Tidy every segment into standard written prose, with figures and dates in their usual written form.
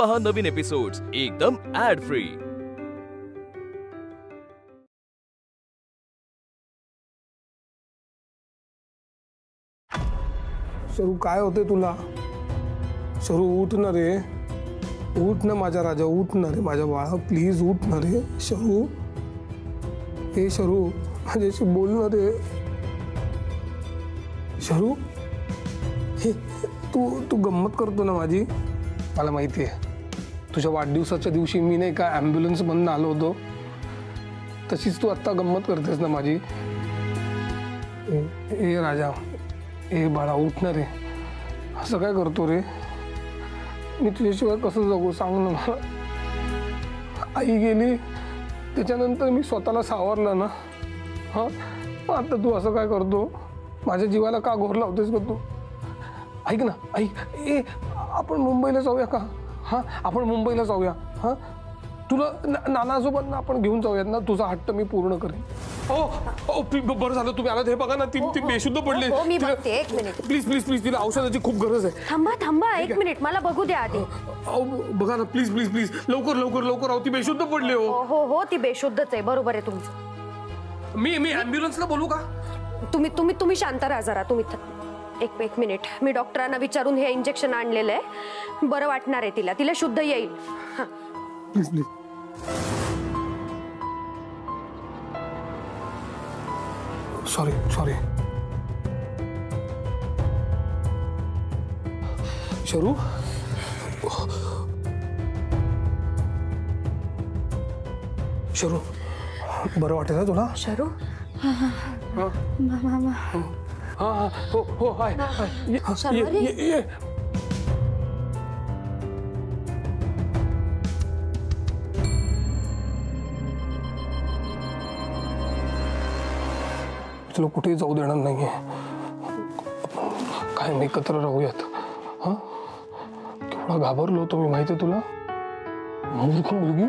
पहा नवीन एपिसोड्स एकदम add free. शरू काय होते तुला? शरू उठ ना रे, उठ ना माझा राजा, उठ ना रे माझ्या बाळा, प्लीज उठ ना रे शरू। हे शरू माझ्याशी बोल ना रे शरू। हे तू गंमत करतो ना माझी, मला माहिती आहे। तुझ्या वाढदिवसाच्या दिवशी मी नाही का ॲम्ब्युलन्स मधून आलो होतो, तशीच तू आत्ता गंमत करतेस ना माझी। ए राजा, ए बाळा उठ ना रे, असं काय करतो रे? मी तुझ्याशिवाय कसं जगू सांग ना मला। आई गेली त्याच्यानंतर मी स्वतःला सावरलं ना, हा आता तू असं काय करतो? माझ्या जीवाला का घोर लावतेस का तू? ऐक ना, ऐक, ए आपण मुंबईला जाऊया का? हा आपण मुंबईला जाऊया, हा तुला नानासोबत ना आपण घेऊन जाऊयात ना, तुझा हट्ट मी पूर्ण करेन। ओ बरं झालं तुम्ही आलात। हे बघा ना, ती बेशुद्ध पडली। मी बघते, एक मिनिट प्लीज प्लीज प्लीज, तिला औषधाची खूप गरज आहे। थांबा थांबा एक मिनिट, मला बघू द्या आधी। बघा ना प्लीज प्लीज प्लीज, लवकर लवकर लवकर, ती बेशुद्ध पडली। हो हो ती बेशुद्धच आहे, बरोबर आहे तुमचं। मी ॲम्ब्युलन्सला बोलू का? तुम्ही शांत राहा जरा। तुम्ही एक मिनिट, मी डॉक्टरांना विचारून हे इंजेक्शन आणलेलं आहे, बरं वाटणार आहे तिला, तिला शुद्ध येईल। Please please. सॉरी सॉरी शरू, शरू बरं वाटेल ना तुला? शरू मामा हाँ हो हाय ये तुला कुठेही जाऊ देणार नाहीये, कायम एकत्र राहूयात। हा केवढा घाबरलो होतो मी, माहिती तुला? मूर्ख मुलगी।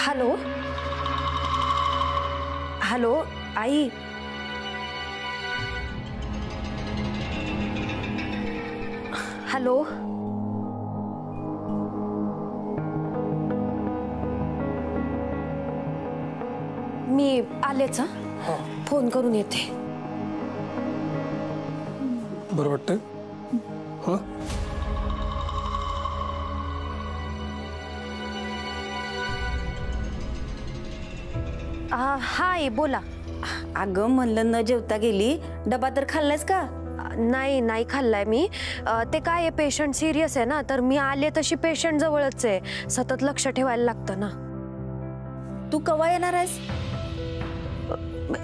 हॅलो हॅलो आई, हॅलो मी आलेच, फोन करून येते। बरं वाटतंय? हा हाय बोला। अगं म्हणलं न जेवता गेली, डबा तर खाल्लायस का? नाही खाल्लाय मी। ते काय आहे, पेशंट सिरियस आहे ना, तर मी आले तशी पेशंट जवळच आहे, सतत लक्ष ठेवायला लागतं ना। तू कवा येणार आहेस?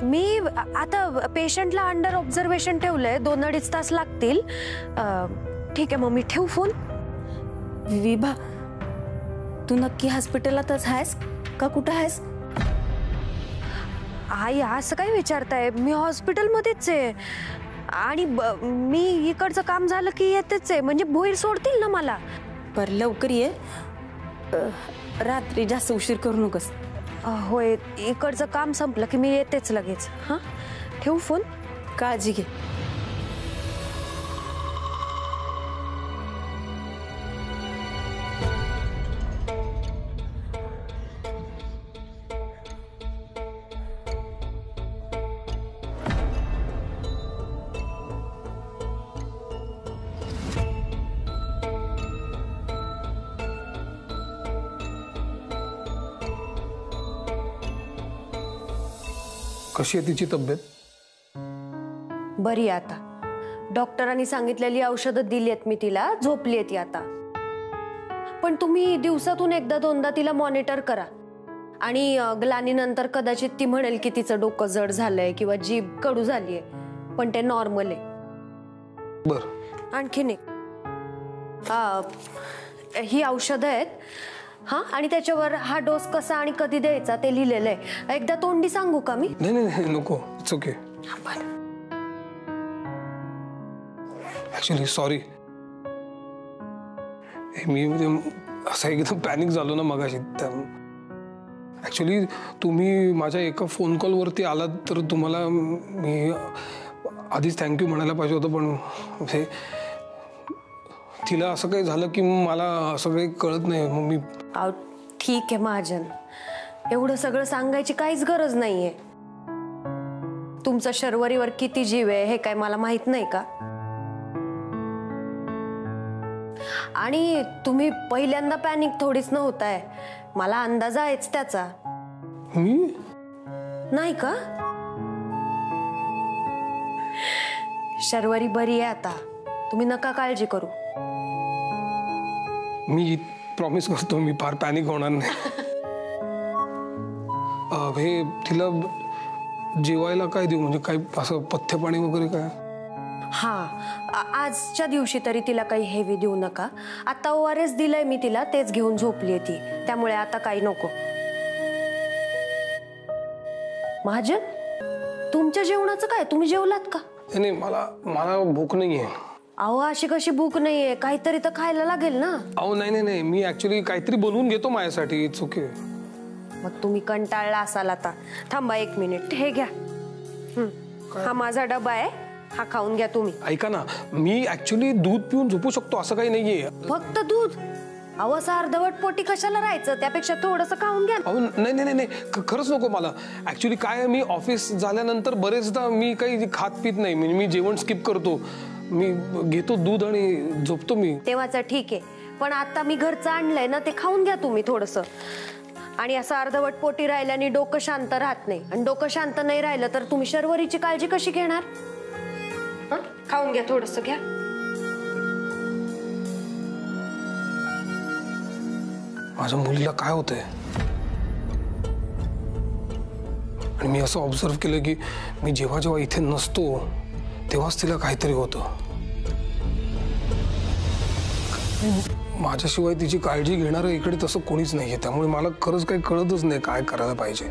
मी आता पेशंटला अंडर ऑब्झर्वेशन ठेवलंय, 2-2.5 तास लागतील। ठीक आहे मग मी ठेवू फोन? विभा, तू नक्की हॉस्पिटलातच आहेस का कुठं आहेस? आई असं काय विचारताय, मी हॉस्पिटलमध्येच आहे आणि मी इकडचं काम झालं की येतेच आहे, म्हणजे भोईर सोडतील ना मला। पर लवकर ये, रात्री जास्त उशीर करू नकोस। होय, इकडचं काम संपलं की मी येतेच लगेच। हा ठेवू फोन? काळजी घे। कशी आहे तिची तब्येत? बरी आता, डॉक्टरांनी सांगितलेली औषधं दिली आहेत मी तिला, झोपली आहे ती आता। पण तुम्ही दिवसातून 1-2दा तिला मॉनिटर करा, आणि ग्लानीनंतर कदाचित ती म्हणेल की तिचं डोकं जड झालंय किंवा जीभ कडू झालीये, पण ते नॉर्मल आहे। बर आणखीन एक, ही औषधं आहेत हाँ, आणि त्याच्यावर हा डोस कसा आणि कधी द्यायचा ते लिहिलेलं आहे। एकदा तोंडी सांगू का मी? नाही नको, इट्स ओके। बरं ॲक्च्युली सॉरी. मी म्हणजे असं एकदम पॅनिक झालो ना मगाशी. ॲक्च्युली तुम्ही माझ्या एका फोन कॉलवरती आलात तर तुम्हाला मी आधीच थँक्यू म्हणायला पाहिजे होतं, पण हे तिला असं काही झालं की मला असं काही कळत नाही. मग मी ठीक आहे महाजन, एवढं सगळं सांगायची काहीच गरज नाहीये. तुमचा शर्वरीवर किती जीव आहे हे काय मला माहित नाही का? आणि तुम्ही पहिल्यांदा पॅनिक थोडीच नव्हताय, मला अंदाज आहेच त्याचा. मी नाही का? शर्वरी बरी आहे आता, तुम्ही नका काळजी करू. मी प्रॉमिस करतो मी फार पॅनिक होणार नाही. हे तिला जेवायला काय देऊ, म्हणजे काही असं पथ्य पाणी वगैरे काय? हा, आजच्या दिवशी तरी तिला काही हेवी देऊ नका. आता ORS दिलंय मी तिला, तेच घेऊन झोपलीये ती, त्यामुळे आता काही नको. महाजन, तुमच्या जेवणाचं काय? तुम्ही जेवलात का? नाही, मला भूक नाहीये. अहो अशी कशी भूक नाहीये, काहीतरी तर खायला लागेल ना. अहो नाही, मी ऍक्च्युली काहीतरी बनवून घेतो माझ्यासाठी. It's okay. मग तुम्ही कंटाळला असाल आता. थांबा 1 मिनिट, हे घ्या. हा माझा डबा आहे, हा खाऊन घ्या तुम्ही. ऐका ना, मी ऍक्च्युली दूध पिऊन झोपू शकतो असं काही नाहीये. फक्त दूध? अहो असं अर्धवट पोटी कशाला राहायचं, त्यापेक्षा थोडंसं खाऊन घ्या. अहो नाही, खरंच नको मला. ऍक्च्युली काय, मी ऑफिस झाल्यानंतर बरेचदा मी काही खात पित नाही, मी जेवण स्किप करतो. मी घेतो दूध आणि झोपतो मी. तेव्हाचं ठीक आहे, पण आता मी घरचं आणलंय ना, ते खाऊन घ्या तुम्ही थोडंसं. आणि असं अर्धवट पोटी राहिल्याने डोकं शांत राहत नाही, आणि डोकं शांत नाही राहिलं तर तुम्ही शर्वरीची काळजी कशी घेणार? खाऊन घ्या, थोडंसं घ्या. माझ्या मुलीला काय होतंय? आणि मी असं ऑब्झर्व केलं की मी जेव्हा इथे नसतो तेव्हाच तिला काहीतरी होतं. माझ्याशिवाय तिची काळजी घेणारं इकडे तसं कोणीच नाहीये, त्यामुळे मला खरंच काही कळतच नाही काय करायला पाहिजे.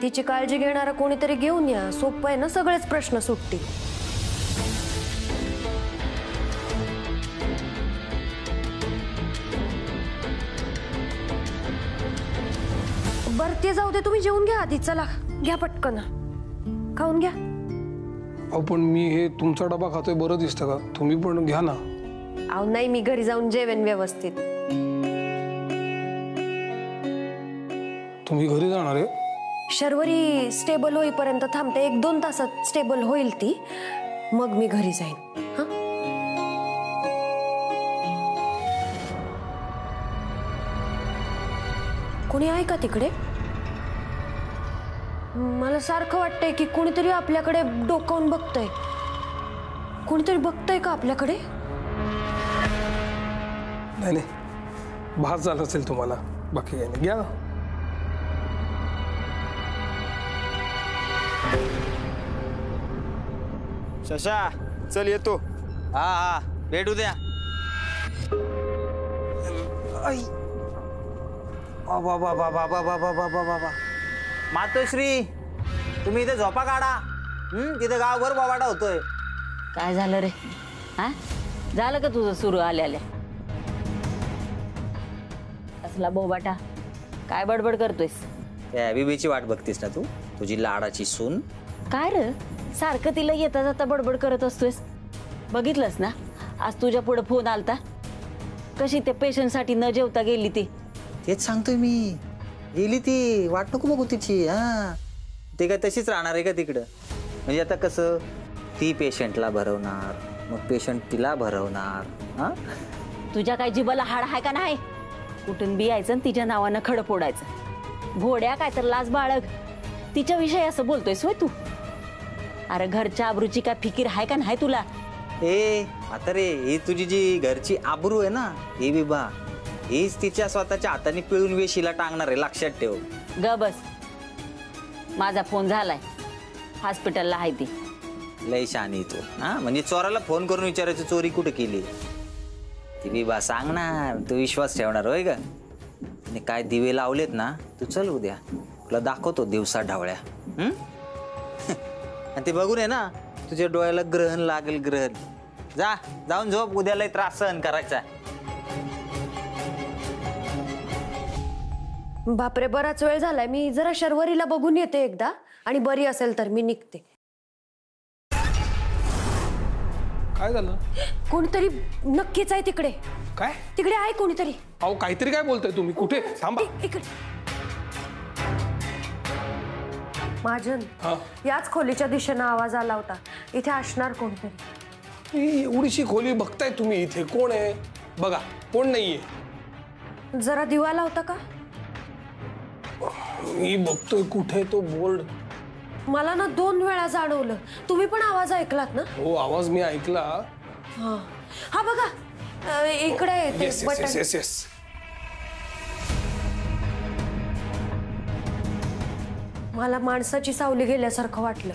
तिची काळजी घेणारा कोणीतरी घेऊन या, सोपं आहे ना, सगळेच प्रश्न सुटतील. बरं ते जाऊ दे, तुम्ही जेवून घ्या आधी. चला घ्या पटकन, खाऊन घ्या. अहो पण मी हे तुमचा डबा खातोय बरं दिसतं का? तुम्ही पण घ्या ना. अहो नाही, मी घरी जाऊन जेवेन व्यवस्थित. तुम्ही घरी जाणार आहे? शर्वरी स्टेबल होईपर्यंत थांबते, 1-2 तासात स्टेबल होईल ती, मग मी घरी जाईन. कोणी आहे का तिकडे? मला सारखं वाटतंय की कोणीतरी आपल्याकडे डोकावून बघतंय. कोणीतरी बघतंय का आपल्याकडे? नाही, भास झाला असेल तुम्हाला, बाकी काही नाही. घ्या. शशा चल येतो. हा भेटू द्या. बाबा मातोश्री, तुम्ही इथे झोपा काढा. तिथे गावभर बोबाटा होतोय. काय झालं रे? हा, झालं का तुझं सुरू आल्या? असला बोबाटा काय बडबड करतोयस? त्या बीबीची वाट बघतीस ना तू, तुझी लाडाची सून. काय रे, सारखं तिला येता जाता बडबड करत असतोयस? बघितलंस ना, आज तुझ्या पुढे फोन आलता, कशी त्या पेशंटसाठी न जेवता गेली ती. तेच सांगतोय मी, गेली ती. वाट नको बघू तिची. हा, ते काय तशीच राहणार आहे का तिकडं? म्हणजे आता कसं, ती पेशंटला भरवणार, मग पेशंट तिला भरवणार. हा, तुझ्या काय जिबाला हाड आहे का नाही? कुठून बी यायचं तिच्या नावानं खडं फोडायचं. घोड्या काय तर लाज बाळग, तिच्या विषयी असं बोलतोयस होय तू? अरे घरच्या आबरूची काय फिकीर आहे का नाही तुला? आता रे, ही तुझी जी घरची आबरू आहे ना, ही बिबा, हीच तिच्या स्वतःच्या हाताने पिळून वेशीला टांगणार आहे, लक्षात ठेव. ग बस, माझा फोन झालाय, हॉस्पिटलला आहे ती. लय शहाणी तू. हा, म्हणजे चोराला फोन करून विचारायचं चोरी कुठे केली. ती बिबा सांगणार, तू विश्वास ठेवणार होय का? आणि काय दिवे लावलेत ना, तू चल उद्या तुला दाखवतो दिवसा ढवळ्या. आणि ते बघून आहे ना, तुझ्या डोळ्याला ग्रहण लागेल, ग्रहण. जा जाऊन झोप, उद्या लय त्रास सहन करायचा. बापरे, बराच वेळ झालाय. मी जरा शर्वरीला बघून येते एकदा, आणि बरी असेल तर मी निघते. काय झालं? कोणतरी नक्कीच आहे तिकडे. काय? तिकडे आहे कोणीतरी. अहो काहीतरी काय बोलताय तुम्ही? कुठे? थांबा. इकडे. महाजन, हा, याच खोलीच्या दिशेनं आवाज आला होता. इथे असणार कोणतरी. ही एवढीशी खोली बघताय तुम्ही, इथे कोण आहे? बघा, कोण नाहीये. जरा दिवा लावता का? मी बघतोय कुठे तो बोर्ड. मला ना 2 वेळा जाणवलं. तुम्ही पण आवाज ऐकलात ना? हो, आवाज मी ऐकला. हा हा, बघा इकडे आहे ते yes button. Yes yes yes. मला माणसाची सावली गेल्यासारखं वाटलं.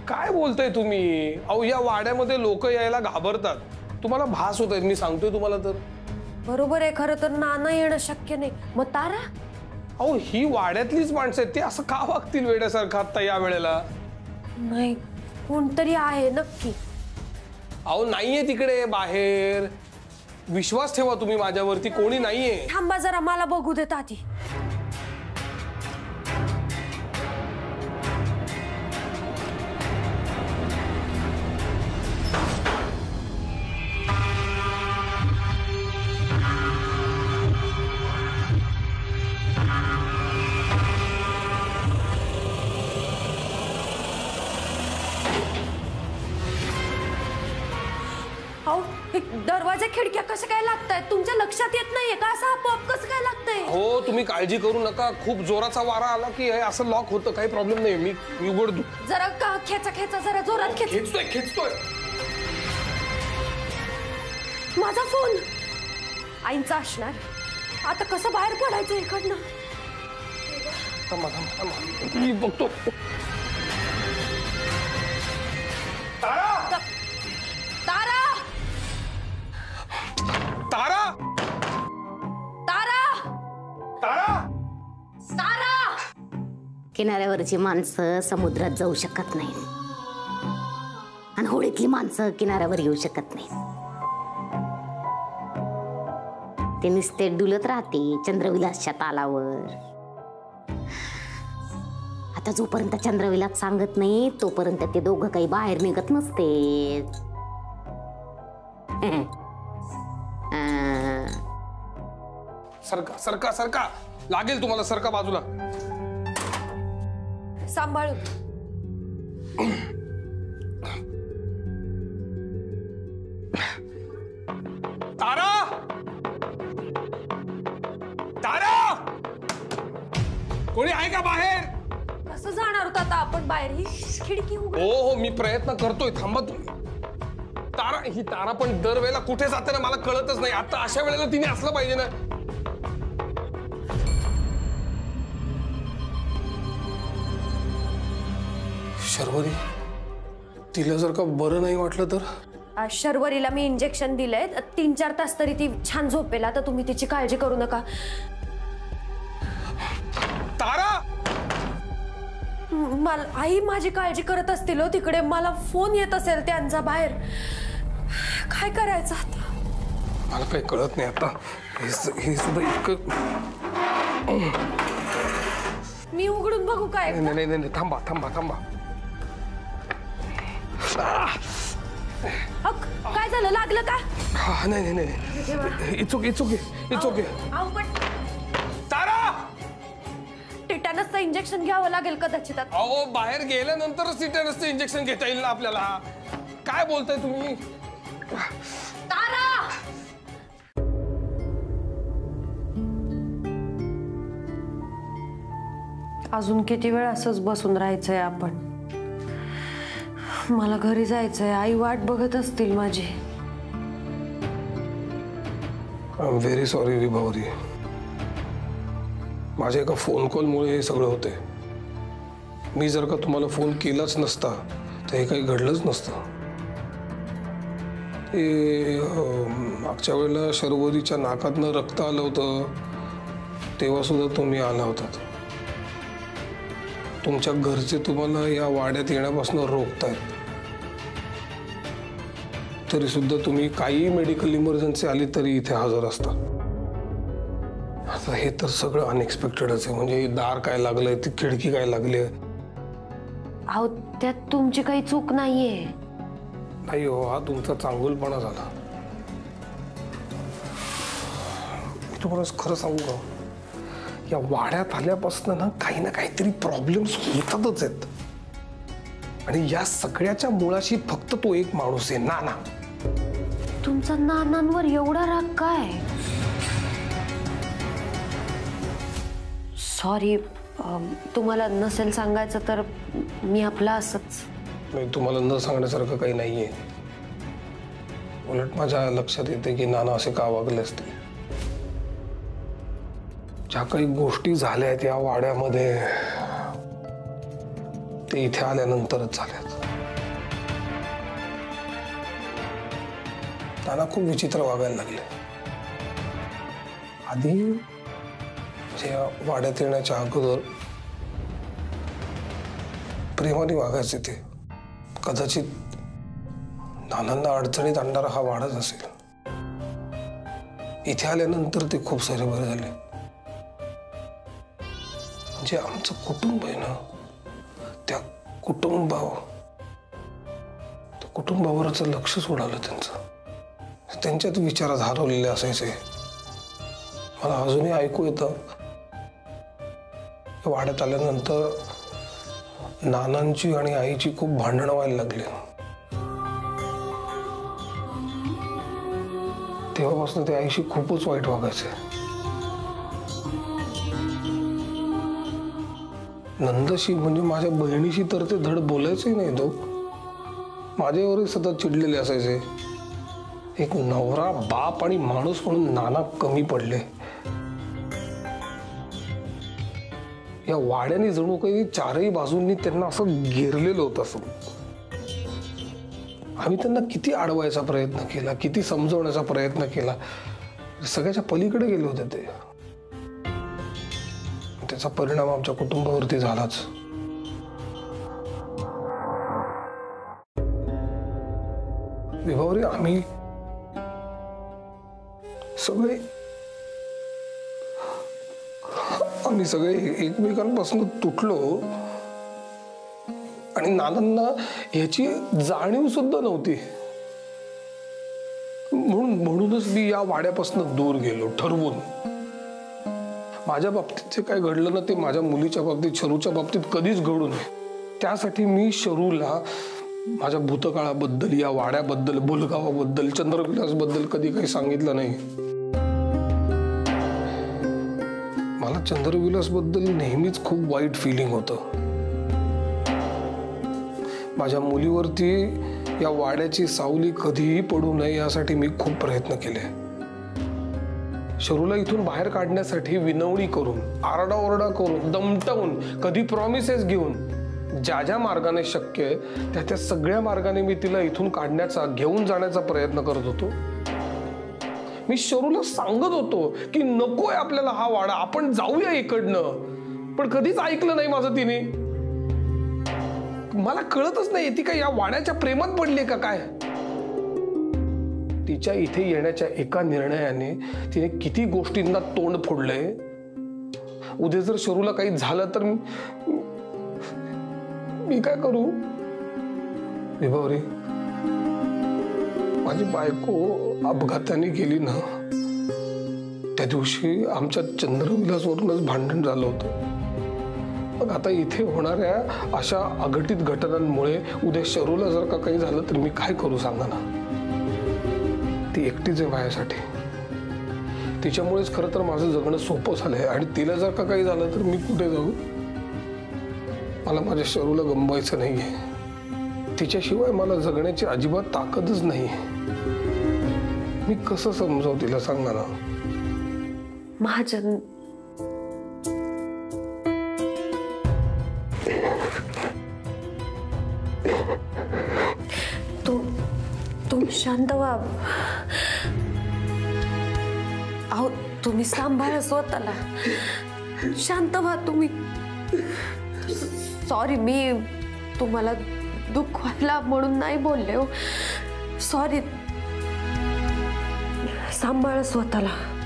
काय बोलताय तुम्ही? अहो या वाड्यामध्ये लोक यायला घाबरतात. तुम्हाला भास होत आहेत, मी सांगतोय तुम्हाला तर. बरोबर आहे, खरं तर नाना येणं शक्य नाही. मग तारा? अहो ही वाड्यातलीच माणसं आहेत, ते असं का वागतील वेड्यासारखं आता या वेळेला? नाही, कोणतरी आहे नक्की. अहो नाहीये तिकडे बाहेर. विश्वास ठेवा तुम्ही माझ्यावरती, कोणी नाहीये. थांबा जरा, मला बघू देत आधी. दरवाजा खिडक्या कसं काय लागतायत? तुमच्या लक्षात येत नाहीये का? असं आपोआप कसं काय लागतंय? हो, तुम्ही काळजी करू नका. खूप जोराचा वारा आला की हे असं लॉक होतं, काही प्रॉब्लेम नाही. मी उघडतो. जरा खेचा खेचा, जरा जोरात खेच. खेचतोय. माझा फोन आईंचा असणार. आता कसं बाहेर पडायचं इकडनं? मी बघतो. तारा! तारा! तारा! तारा! तारा! तारा! किनाऱ्यावरची माणसं समुद्रात जाऊ शकत नाहीत, आणि होळीतली माणसं किनाऱ्यावर येऊ शकत नाहीत. ते नुसते डुलत राहते चंद्रविलासच्या तालावर. आता जोपर्यंत चंद्रविलास सांगत नाही तोपर्यंत ते दोघं काही बाहेर निघत नसते. सरका सरका सरका, लागेल तुम्हाला. सरका बाजूला. सांभाळून. तारा! तारा! कोणी आहे का बाहेर? कसं जाणार होता आता आपण बाहेर? ही खिडकी उघड. हो, मी प्रयत्न करतोय. थांबा तुम्ही. तारा, ही तारा पण दरवेळेला कुठे जाते ना मला कळतच नाही. आता अशा वेळेला तिने असलं पाहिजे ना. शर्वरी, तिला जर का बरं नाही वाटलं तर? शर्वरीला मी इंजेक्शन दिलंय. 3-4 तास तरी ती छान झोपेल. आता तुम्ही तिची काळजी करू नका. तारा! मला आई माझी काळजी करत असतील. तिकडे मला फोन येत असेल त्यांचा बाहेर. काय करायचं आता? मला काही कळत नाही आता. हे सुद्धा इतकं. मी उघडून बघू काय? नाही नाही, थांबा थांबा थांबा. काय झालं? लागलं का? नाही नाही नाही, it's okay it's okay it's okay. Tara! टिटॅनसचं इंजेक्शन घ्यावं लागेल कदाचित. अहो बाहेर गेल्यानंतरच टिटॅनसचं इंजेक्शन घेता येईल ना आपल्याला. काय बोलताय तुम्ही? तारा! अजून किती वेळ असंच बसून राहायचंय आपण? मला घरी जायचंय. आई वाट बघत असतील माझी. आय एम व्हेरी सॉरी विभावरी. माझ्या एका फोन कॉलमुळे हे सगळं होते. मी जर का तुम्हाला फोन केलाच नसता तर हे काही घडलंच नसतं. ते मागच्या वेळेला शर्वरीच्या नाकातनं रक्त आलं होतं तेव्हा सुद्धा तुम्ही आला होतात. तुमच्या घरचे तुम्हाला या वाड्यात येण्यापासून रोखतायत. तरी सुद्धा तुम्ही काही मेडिकल इमर्जन्सी आली तरी इथे हजर असता. आता हे तर सगळं अनएक्सपेक्टेडच आहे. म्हणजे दार काय लागलंय, ती खिडकी काय लागली आहे. अहो त्यात तुमची काही चूक नाहीये. नाही हो, हा तुमचा चांगुलपणा झाला. मी तुम्हाला खरं सांगू का, या वाड्यात आल्यापासून ना काहीतरी प्रॉब्लेम्स होतातच आहेत. आणि या सगळ्याच्या मुळाशी फक्त तो एक माणूस आहे, नाना. तुमचा नानांवर एवढा राग काय? सॉरी, तुम्हाला नसेल सांगायचं तर मी आपला असंच. नाही, तुम्हाला न सांगण्यासारखं काही नाहीये. उलट माझ्या लक्षात येते की नाना असे का वागले असते. ज्या काही गोष्टी झाल्या आहेत या वाड्यामध्ये ते इथे आल्यानंतरच झाल्यात. नाना खूप विचित्र वागायला लागले. आधी या वाड्यात येण्याच्या अगोदर प्रेमाने वागायचे ते. कदाचित नानांना अडचणीत आणणारा हा वाडाच असेल. इथे आल्यानंतर ते खूप सारे बरे झाले. म्हणजे आमचं कुटुंब आहे ना, त्या कुटुंबावरच लक्षच उडालं त्यांचं. त्यांच्यात विचारात हरवलेले असायचे. मला अजूनही ऐकू येतं, वाड्यात आल्यानंतर नानांची आणि आईची खूप भांडणं व्हायला लागली. तेव्हापासून ते आईशी खूपच वाईट वागायचे. नंदशी म्हणजे माझ्या बहिणीशी तर ते धड बोलायचंही नाही. तो माझ्यावरही सतत चिडलेले असायचे. एक नवरा, बाप आणि माणूस म्हणून नाना कमी पडले. या वाड्याने जणू काही चारही बाजूंनी त्यांना असं घेरलेलं होतं. असं आम्ही त्यांना किती अडवायचा प्रयत्न केला, किती समजवण्याचा प्रयत्न केला, सगळ्याच्या पलीकडे गेले होते ते. त्याचा परिणाम आमच्या कुटुंबावरती झालाच. विभावरी, आम्ही सगळे एकमेकांपासून तुटलो आणि नानांना याची जाणीव सुद्धा नव्हती. म्हणूनच मी या वाड्यापासून दूर गेलो ठरवून. माझ्या बाबतीत जे काय घडलं ना, ते माझ्या मुलीच्या बाबतीत, शरूच्या बाबतीत कधीच घडू नये. त्यासाठी मी शरूला माझ्या भूतकाळाबद्दल, या वाड्याबद्दल, बोलगावाबद्दल, चंद्रविलासबद्दल कधी काही सांगितलं नाही. मला चंद्रविलासबद्दल नेहमीच खूप वाईट फिलिंग होतं. माझ्या मुलीवरती या वाड्याची सावली कधीही पडू नये यासाठी मी खूप प्रयत्न केले. शरूला इथून बाहेर काढण्यासाठी विनवणी करून, आरडाओरडा करून, दमटवून, कधी प्रॉमिसेस घेऊन, ज्या मार्गाने शक्य आहे त्या सगळ्या मार्गाने मी तिला इथून काढण्याचा, घेऊन जाण्याचा प्रयत्न करत होतो. मी शरूला सांगत होतो की नकोय आपल्याला हा वाडा, आपण जाऊया इकडनं. पण कधीच ऐकलं नाही माझं तिने. मला कळतच नाही ती काय या वाड्याच्या प्रेमात पडली का काय. तिच्या इथे येण्याच्या एका निर्णयाने तिने किती गोष्टींना तोंड फोडलंय. उद्या जर शरूला काही झालं तर मी काय करू. विभावरी, माझी बायको अपघाताने गेली ना, त्या दिवशी आमच्या चंद्रविलासवरूनच भांडण झालं होतं. मग आता इथे होणाऱ्या अशा अघटित घटनांमुळे उद्या शरूला जर का काही झालं तर मी काय करू सांगा ना. ती एकटीच आहे माझ्यासाठी. तिच्यामुळेच खरं तर माझं जगणं सोपं झालंय. आणि तिला जर का काही झालं तर मी कुठे जाऊ. मला माझ्या शरूला गमवायचं नाहीये. तिच्याशिवाय मला जगण्याची अजिबात ताकदच नाही. मी कसं समजावू तिला सांगा ना. महाजन, तुम्ही शांत व्हा. अहो तुम्ही सांभाळा स्वतःला. शांत व्हा तुम्ही. सॉरी, मी तुम्हाला दुःख व्हायला म्हणून नाही बोलले हो. सॉरी. सांभाळ स्वतःला.